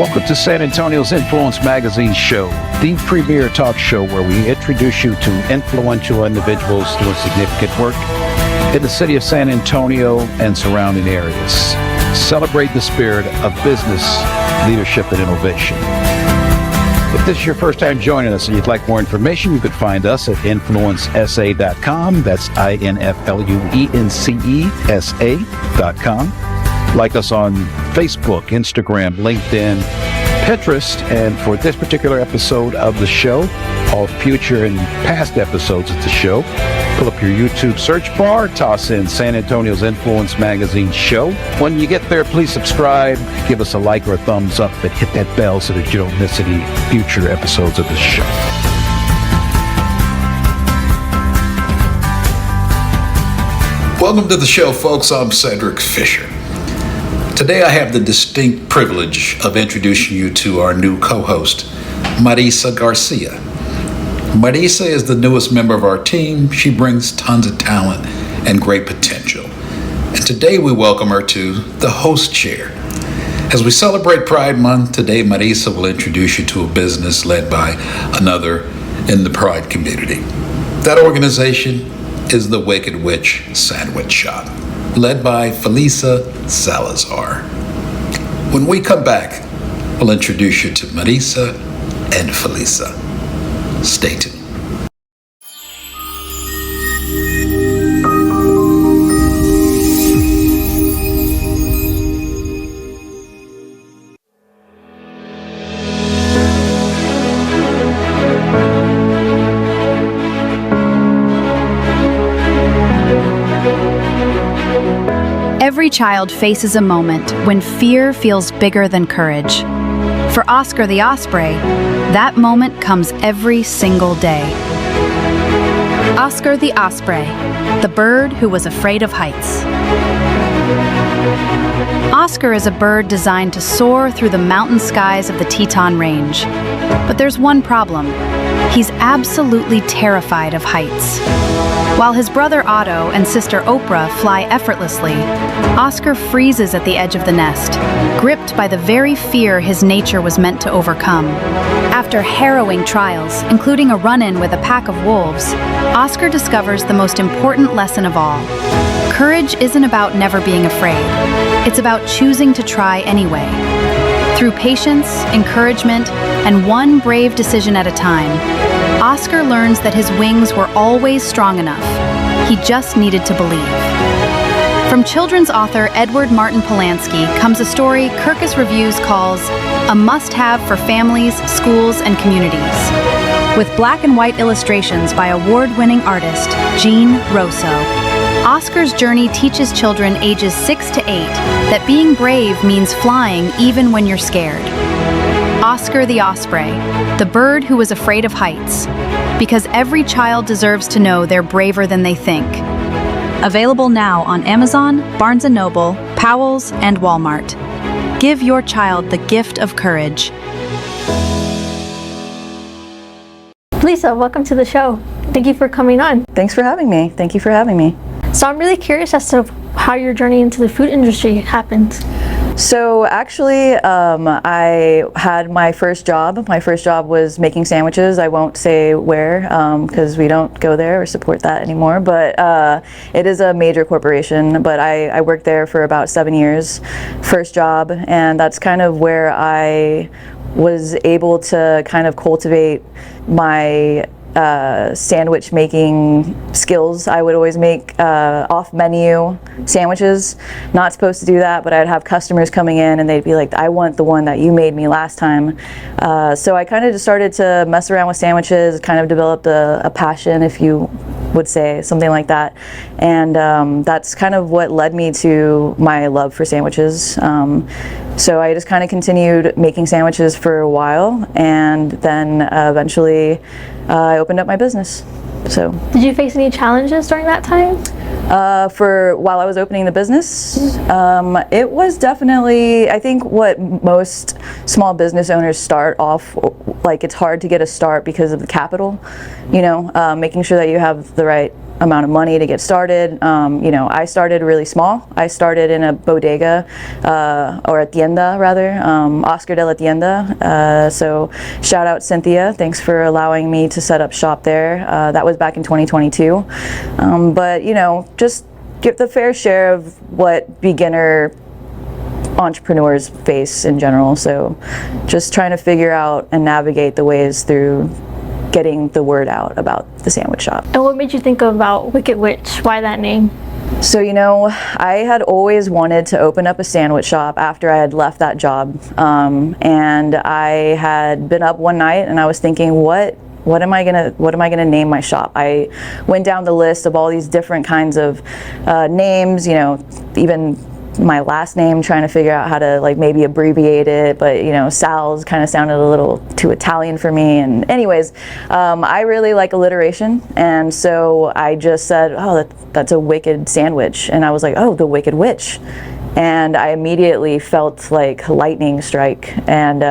Welcome to San Antonio's Influence Magazine show, the premier talk show where we introduce you to influential individuals doing significant work in the city of San Antonio and surrounding areas. Celebrate the spirit of business, leadership, and innovation. If this is your first time joining us and you'd like more information, you could find us at influencesa.com. That's influencesa.com. Like us on Facebook, Instagram, LinkedIn, Pinterest, and for this particular episode of the show, all future and past episodes of the show, pull up your YouTube search bar, toss in San Antonio's Influence Magazine show. When you get there, please subscribe, give us a like or a thumbs up, and hit that bell so that you don't miss any future episodes of the show. Welcome to the show, folks. I'm Cedric Fisher. Today I have the distinct privilege of introducing you to our new co-host, Marissa Garcia. Marissa is the newest member of our team. She brings tons of talent and great potential. And today we welcome her to the host chair. As we celebrate Pride Month, today Marissa will introduce you to a business led by another in the Pride community. That organization is the Wicked Wich Sandwich Shop, led by Feliza Salazar. When we come back, we'll introduce you to Marissa and Feliza. Stay tuned. Every child faces a moment when fear feels bigger than courage. For Oscar the Osprey, that moment comes every single day. Oscar the Osprey, the bird who was afraid of heights. Oscar is a bird designed to soar through the mountain skies of the Teton Range. But there's one problem. He's absolutely terrified of heights. While his brother Otto and sister Oprah fly effortlessly, Oscar freezes at the edge of the nest, gripped by the very fear his nature was meant to overcome. After harrowing trials, including a run-in with a pack of wolves, Oscar discovers the most important lesson of all. Courage isn't about never being afraid. It's about choosing to try anyway. Through patience, encouragement, and one brave decision at a time, Oscar learns that his wings were always strong enough. He just needed to believe. From children's author Edward Martin Polansky comes a story Kirkus Reviews calls a must-have for families, schools, and communities. With black and white illustrations by award-winning artist Jean Rosso, Oscar's journey teaches children ages 6 to 8 that being brave means flying even when you're scared. Oscar the Osprey, the bird who was afraid of heights, because every child deserves to know they're braver than they think. Available now on Amazon, Barnes & Noble, Powell's, and Walmart. Give your child the gift of courage. Lisa, welcome to the show. Thank you for coming on. Thanks for having me. Thank you for having me. So I'm really curious as to how your journey into the food industry happened. So actually, I had my first job. My first job was making sandwiches. I won't say where because we don't go there or support that anymore, but it is a major corporation. But I worked there for about 7 years, first job, and that's kind of where I was able to kind of cultivate my sandwich making skills. I would always make off-menu sandwiches. Not supposed to do that, but I'd have customers coming in and they'd be like, I want the one that you made me last time. So I kind of just started to mess around with sandwiches, kind of developed a passion, if you would say, something like that. And that's kind of what led me to my love for sandwiches. So I just kind of continued making sandwiches for a while, and then eventually I opened up my business. So, did you face any challenges during that time? For while I was opening the business, it was definitely, I think what most small business owners start off, like it's hard to get a start because of the capital, you know, making sure that you have the right amount of money to get started. You know, I started really small. I started in a bodega, or a tienda rather, Oscar de la Tienda. So shout out Cynthia, thanks for allowing me to set up shop there. That was back in 2022. But you know, just give the fair share of what beginner entrepreneurs face in general. So just trying to figure out and navigate the ways through getting the word out about the sandwich shop. And what made you think about Wicked Wich? Why that name? So, you know, I had always wanted to open up a sandwich shop after I had left that job. And I had been up one night and I was thinking, what am I gonna name my shop? I went down the list of all these different kinds of names, you know, even my last name, trying to figure out how to like maybe abbreviate it, but you know, Sal's kind of sounded a little too Italian for me. And anyways, I really like alliteration, and so I just said, oh, that's a wicked sandwich, and I was like, oh, the Wicked Wich. And I immediately felt like lightning strike, and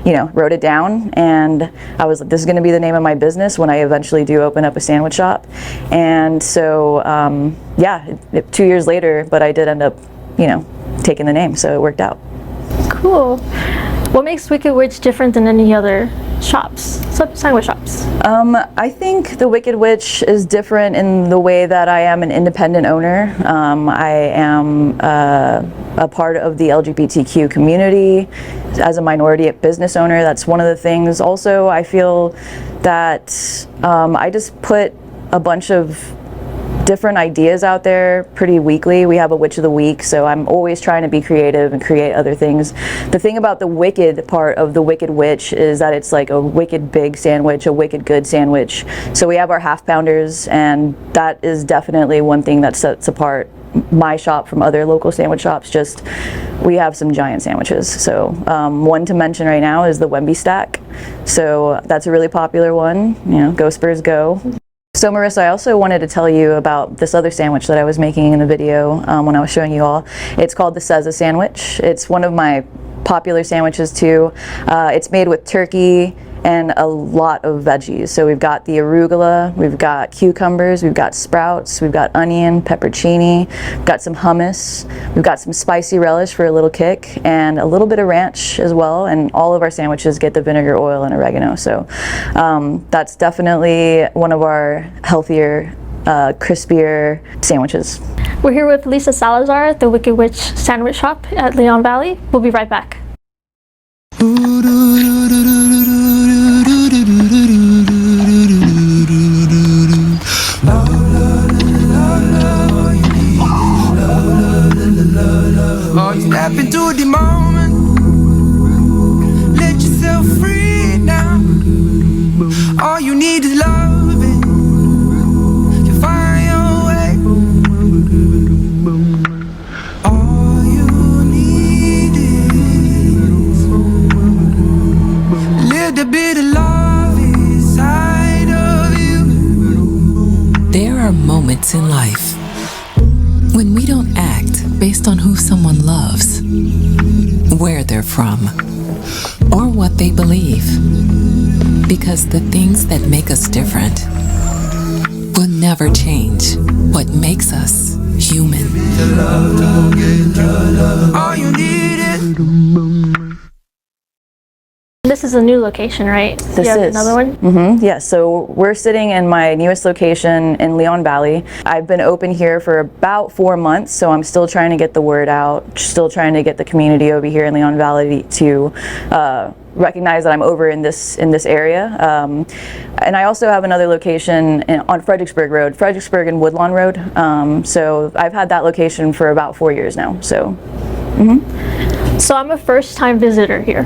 you know, wrote it down, and I was like, this is going to be the name of my business when I eventually do open up a sandwich shop. And so yeah, 2 years later, but I did end up, you know, taking the name, so it worked out. Cool. What makes Wicked Wich different than any other shops, sandwich shops? I think the Wicked Wich is different in the way that I am an independent owner. I am a part of the LGBTQ community. As a minority business owner, that's one of the things. Also, I feel that I just put a bunch of different ideas out there pretty weekly. We have a Witch of the Week, so I'm always trying to be creative and create other things. The thing about the wicked part of the Wicked Wich is that it's like a wicked big sandwich, a wicked good sandwich. So we have our half pounders, and that is definitely one thing that sets apart my shop from other local sandwich shops. Just we have some giant sandwiches. So one to mention right now is the Wemby stack. So that's a really popular one. You know, go Spurs go. So Marissa, I also wanted to tell you about this other sandwich that I was making in the video when I was showing you all. It's called the Ceza sandwich. It's one of my popular sandwiches too. It's made with turkey and a lot of veggies. So we've got the arugula, we've got cucumbers, we've got sprouts, we've got onion, peppercini, we've got some hummus, we've got some spicy relish for a little kick, and a little bit of ranch as well. And all of our sandwiches get the vinegar, oil, and oregano. So that's definitely one of our healthier, crispier sandwiches. We're here with Feliza Salazar at the Wicked Wich sandwich shop at Leon Valley. We'll be right back. Step into the moment, let yourself free now. All you need is love, and you find your way. All you need is a little bit of love inside of you. There are moments in life when we don't act based on who someone loves, where they're from, or what they believe. Because the things that make us different will never change what makes us human. All you need is. This is a new location, right? This you have is another one? Mm-hmm. Yeah, so we're sitting in my newest location in Leon Valley. I've been open here for about 4 months, so I'm still trying to get the word out, still trying to get the community over here in Leon Valley to recognize that I'm over in this area. And I also have another location on Fredericksburg Road, Fredericksburg and Woodlawn Road. So I've had that location for about 4 years now. So, So I'm a first-time visitor here.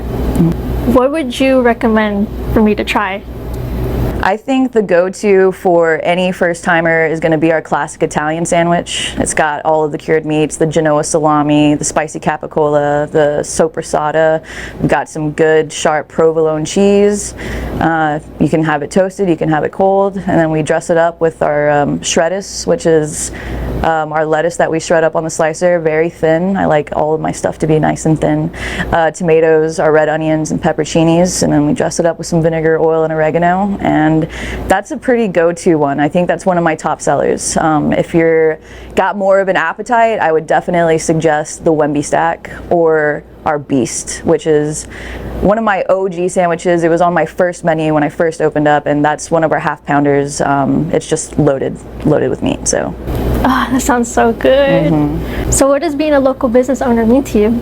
What would you recommend for me to try? I think the go-to for any first-timer is going to be our classic Italian sandwich. It's got all of the cured meats, the Genoa salami, the spicy capicola, the soppressata. We've got some good, sharp provolone cheese. You can have it toasted, you can have it cold, and then we dress it up with our shreddis, which is our lettuce that we shred up on the slicer, very thin. I like all of my stuff to be nice and thin. Tomatoes, our red onions, and pepperoncinis, and then we dress it up with some vinegar, oil, and oregano. And and that's a pretty go-to one. I think that's one of my top sellers. If you're got more of an appetite, I would definitely suggest the Wemby stack or our Beast, which is one of my OG sandwiches. It was on my first menu when I first opened up, and that's one of our half pounders. It's just loaded with meat. So. Ah, that sounds so good. So what does being a local business owner mean to you?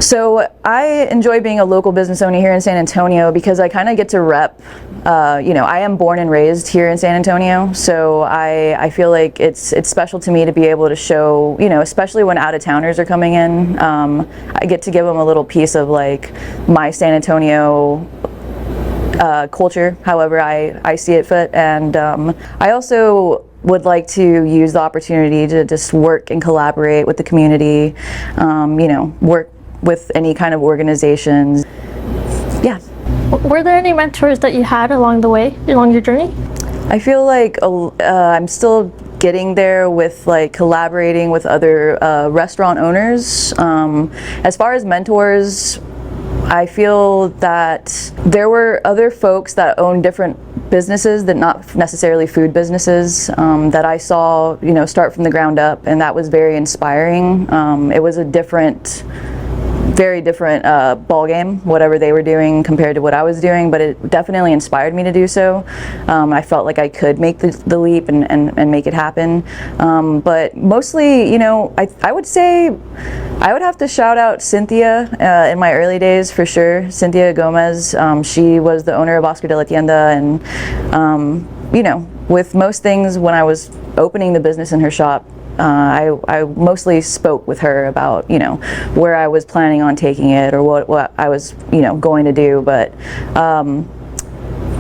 So I enjoy being a local business owner here in San Antonio because I kind of get to rep, I am born and raised here in San Antonio, so I feel like it's special to me to be able to show, especially when out-of-towners are coming in, I get to give them a little piece of like my San Antonio culture, however I see it fit, and I also would like to use the opportunity to just work and collaborate with the community, work with any kind of organizations. Yeah. Were there any mentors that you had along the way, along your journey? I feel like I'm still getting there with like collaborating with other restaurant owners. As far as mentors, I feel that there were other folks that own different businesses that not necessarily food businesses that I saw, start from the ground up, and that was very inspiring. It was a very different ball game, whatever they were doing compared to what I was doing, but it definitely inspired me to do so. I felt like I could make the leap and make it happen. But mostly, I would say I would have to shout out Cynthia in my early days for sure. Cynthia Gomez, she was the owner of Osprey de la Tienda, and with most things when I was opening the business in her shop, I mostly spoke with her about, where I was planning on taking it or what I was, going to do. But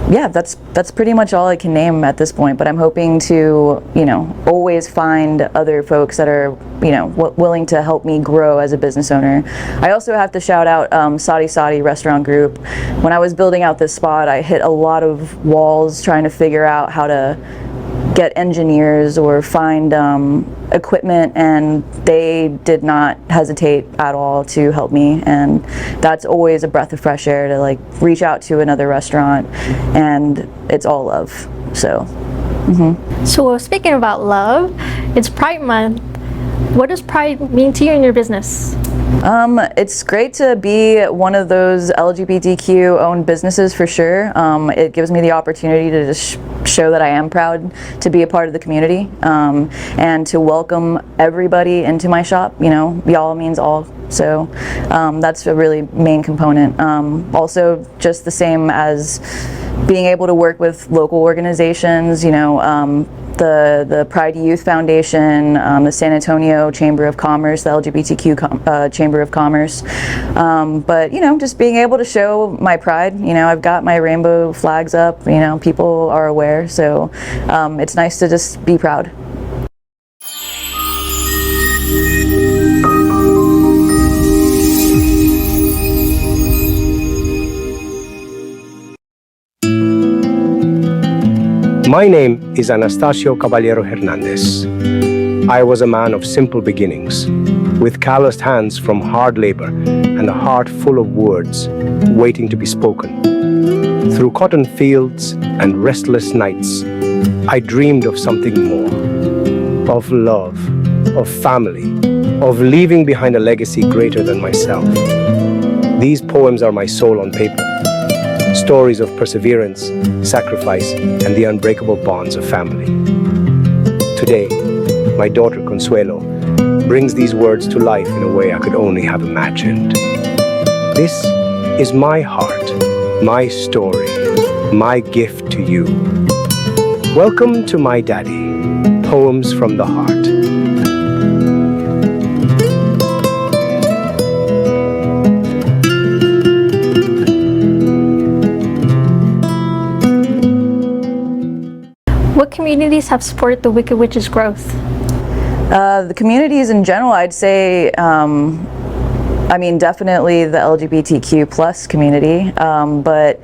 yeah, that's pretty much all I can name at this point. But I'm hoping to, always find other folks that are, willing to help me grow as a business owner. I also have to shout out Sadie Restaurant Group. When I was building out this spot, I hit a lot of walls trying to figure out how to get engineers or find equipment, and they did not hesitate at all to help me, and that's always a breath of fresh air to like reach out to another restaurant, and it's all love. So So speaking about love, it's Pride Month. What does Pride mean to you in your business? It's great to be one of those LGBTQ owned businesses for sure. It gives me the opportunity to just show that I am proud to be a part of the community, and to welcome everybody into my shop. Y'all means all. So that's a really main component. Also, just the same as being able to work with local organizations, the Pride Youth Foundation, the San Antonio Chamber of Commerce, the LGBTQ Chamber of Commerce. But, just being able to show my pride, I've got my rainbow flags up, people are aware. So it's nice to just be proud. My name is Anastasio Caballero Hernandez. I was a man of simple beginnings, with calloused hands from hard labor and a heart full of words waiting to be spoken. Through cotton fields and restless nights, I dreamed of something more, of love, of family, of leaving behind a legacy greater than myself. These poems are my soul on paper. Stories of perseverance, sacrifice, and the unbreakable bonds of family. Today, my daughter Consuelo brings these words to life in a way I could only have imagined. This is my heart, my story, my gift to you. Welcome to my daddy, Poems from the Heart. What communities have supported the Wicked Wich's growth? The communities in general, I'd say, definitely the LGBTQ plus community, but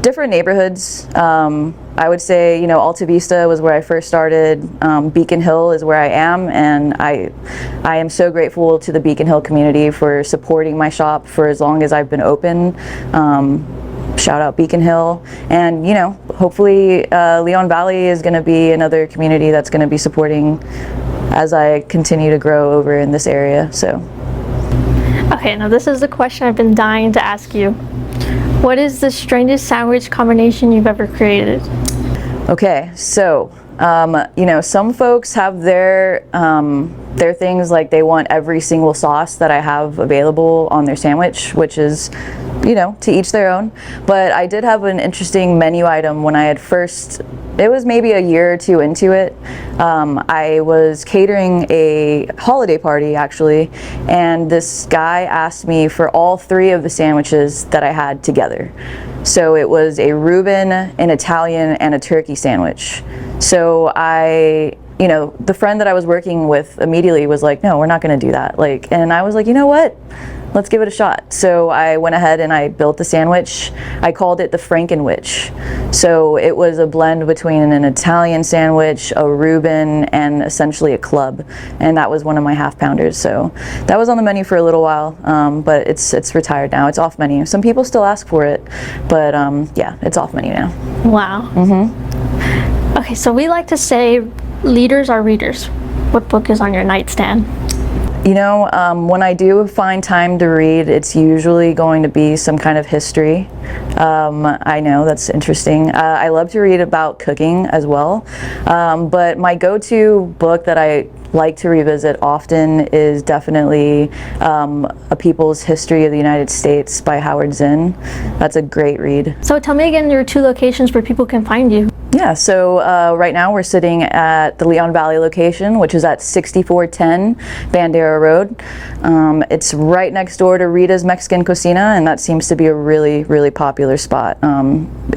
different neighborhoods. I would say, Alta Vista was where I first started. Beacon Hill is where I am, and I am so grateful to the Beacon Hill community for supporting my shop for as long as I've been open. shout out Beacon Hill, and hopefully Leon Valley is going to be another community that's going to be supporting as I continue to grow over in this area. So. Okay, now this is the question I've been dying to ask you. What is the strangest sandwich combination you've ever created? Okay, so some folks have their things, like they want every single sauce that I have available on their sandwich, which is to each their own. But I did have an interesting menu item when I had first, it was maybe a year or two into it. I was catering a holiday party actually, and this guy asked me for all 3 of the sandwiches that I had together. So it was a Reuben, an Italian, and a turkey sandwich. So the friend that I was working with immediately was like, no, we're not gonna do that. And I was like, you know what? Let's give it a shot. So I went ahead and I built the sandwich. I called it the Frankenwich. So it was a blend between an Italian sandwich, a Reuben, and essentially a club. And that was one of my half-pounders. So that was on the menu for a little while, but it's retired now. It's off menu. Some people still ask for it, but yeah, it's off menu now. Wow. Mm-hmm. Okay, so we like to say leaders are readers. What book is on your nightstand? When I do find time to read, it's usually going to be some kind of history. I know, that's interesting. I love to read about cooking as well, but my go-to book that I like to revisit often is definitely A People's History of the United States by Howard Zinn. That's a great read. So tell me again your 2 locations where people can find you. Yeah, so right now we're sitting at the Leon Valley location, which is at 6410 Bandera Road. It's right next door to Rita's Mexican Cocina, and that seems to be a really, really popular spot.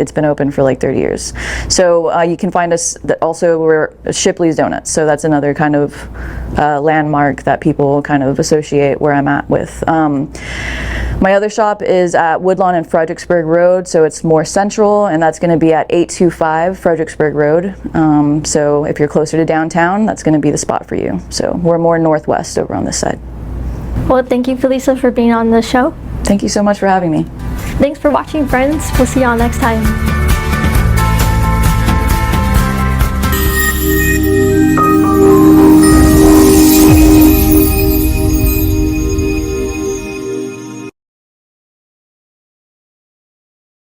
It's been open for like 30 years. So you can find us, also we're Shipley's Donuts, so that's another kind of landmark that people kind of associate where I'm at with. My other shop is at Woodlawn and Fredericksburg Road, so it's more central, and that's going to be at 825 Fredericksburg Road. So if you're closer to downtown, that's going to be the spot for you. So we're more northwest over on this side. Well, thank you, Feliza, for being on the show. Thank you so much for having me. Thanks for watching, friends. We'll see y'all next time.